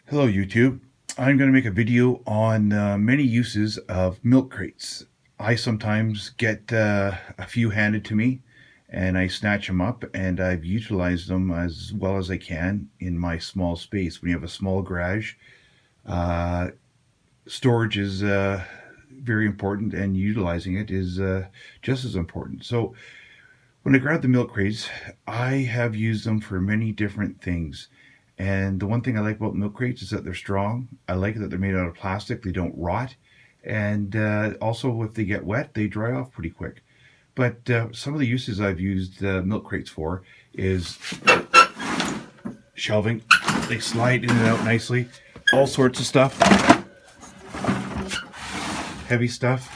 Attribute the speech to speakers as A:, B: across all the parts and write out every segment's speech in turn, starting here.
A: Hello YouTube. I'm going to make a video on many uses of milk crates. I sometimes get a few handed to me and I snatch them up, and I've utilized them as well as I can in my small space. When you have a small garage, uh, storage is very important, and utilizing it is just as important. So when I grab the milk crates, I have used them for many different things. And the one thing I like about milk crates is that they're strong. I like that they're made out of plastic. They don't rot. And also, if they get wet, they dry off pretty quick. But some of the uses I've used milk crates for is shelving. They slide in and out nicely. All sorts of stuff. Heavy stuff.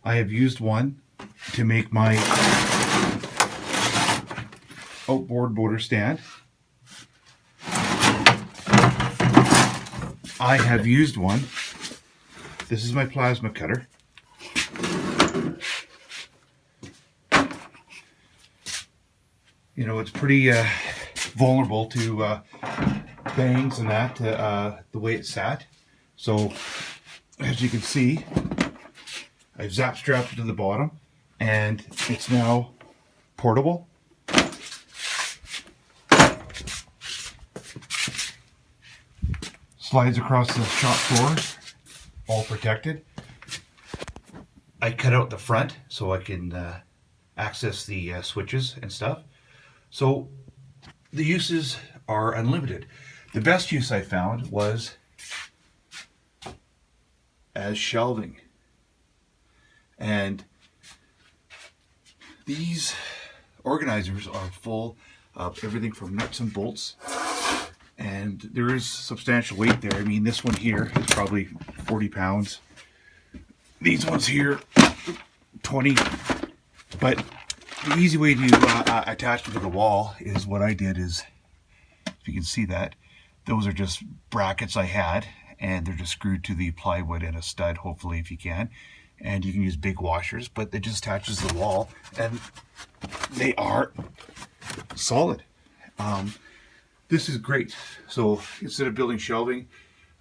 A: I have used one to make my outboard motor stand. I have used one. This is my plasma cutter. You know, it's pretty vulnerable to bangs and that, the way it's sat. So, as you can see, I've zap strapped it to the bottom, and it's now portable. Slides across the shop floor, all protected. I cut out the front so I can access the switches and stuff. So the uses are unlimited. The best use I found was as shelving. And these organizers are full of everything from nuts and bolts. And there is substantial weight there. I mean, this one here is probably 40 pounds. These ones here, 20. But the easy way to attach them to the wall is what I did is, if you can see that, those are just brackets I had, and they're just screwed to the plywood and a stud, hopefully, if you can. And you can use big washers, but it just attaches to the wall, and they are solid. This is great. So instead of building shelving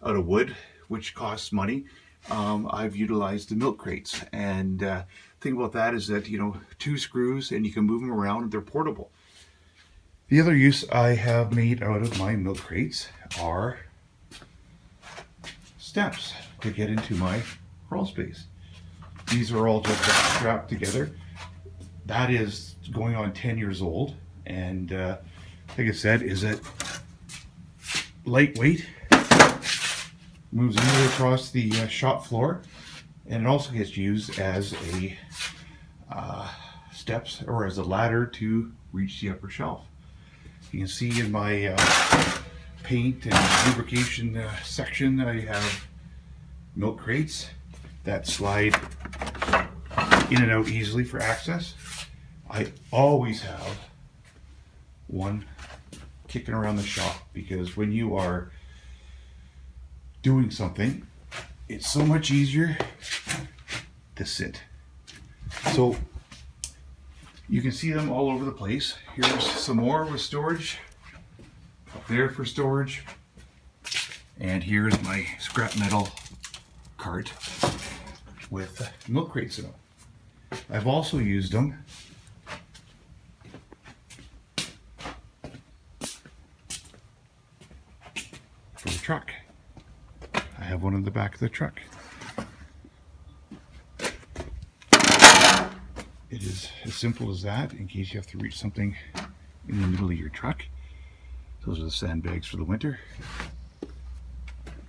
A: out of wood, which costs money, I've utilized the milk crates. And the thing about that is that, you know, 2 screws and you can move them around, and they're portable. The other use I have made out of my milk crates are steps to get into my crawl space. These are all just strapped together. That is going on 10 years old, and like I said, is it lightweight, moves easily across the shop floor, and it also gets used as a steps or as a ladder to reach the upper shelf. You can see in my paint and lubrication section, I have milk crates that slide in and out easily for access. I always have one kicking around the shop, because when you are doing something, it's so much easier to sit. So you can see them all over the place. Here's some more with storage, up there for storage, and here's my scrap metal cart with milk crates in them. I've also used them for the truck. I have one in the back of the truck. It is as simple as that, in case you have to reach something in the middle of your truck. Those are the sandbags for the winter.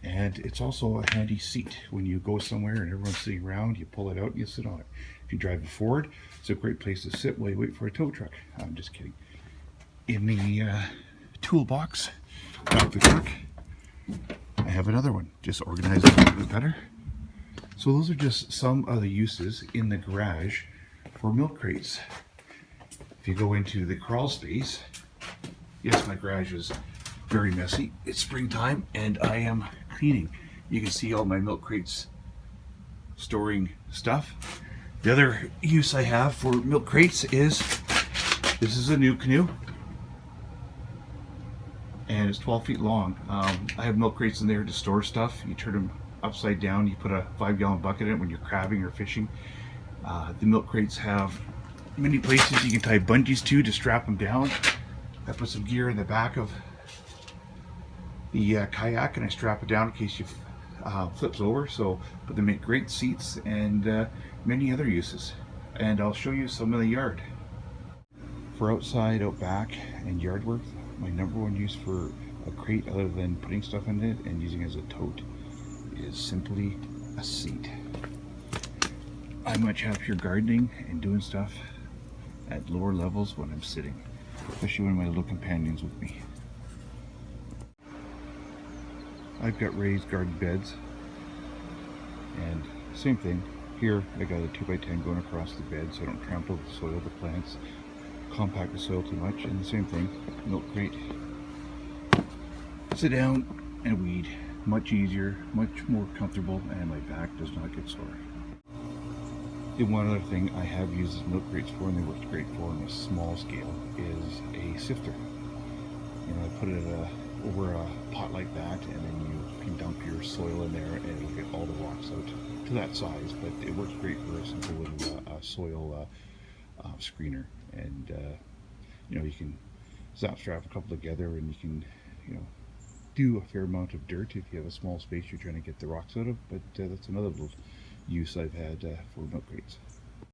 A: And it's also a handy seat. When you go somewhere and everyone's sitting around, you pull it out and you sit on it. If you drive a Ford, it's a great place to sit while you wait for a tow truck. I'm just kidding. In the toolbox of the truck, I have another one, just organized a little bit better. So those are just some of the uses in the garage for milk crates. If you go into the crawl space, yes, my garage is very messy. It's springtime and I am cleaning. You can see all my milk crates storing stuff. The other use I have for milk crates is, this is a new canoe. and it's 12 feet long. I have milk crates in there to store stuff. You turn them upside down, you put a 5-gallon bucket in it when you're crabbing or fishing. The milk crates have many places you can tie bungees to strap them down. I put some gear in the back of the kayak and I strap it down in case you flips over. So, but they make great seats and many other uses. And I'll show you some in the yard. For outside, out back, and yard work, my number one use for a crate other than putting stuff in it and using it as a tote is simply a seat. I'm much happier gardening and doing stuff at lower levels when I'm sitting, especially when my little companion's with me. I've got raised garden beds, and same thing here. I got a 2x10 going across the bed so I don't trample the soil, the plants, compact the soil too much. And the same thing, milk crate, sit down and weed. Much easier, much more comfortable, and my back does not get sore. And one other thing I have used these milk crates for, and they worked great for on a small scale, is a sifter. You know, I put it over a pot like that, and then you can dump your soil in there, and it'll get all the rocks out to that size. But it works great for a simple little soil screener, and you know, you can zap strap a couple together, and you can, you know, do a fair amount of dirt if you have a small space you're trying to get the rocks out of. But that's another little use I've had for milk crates.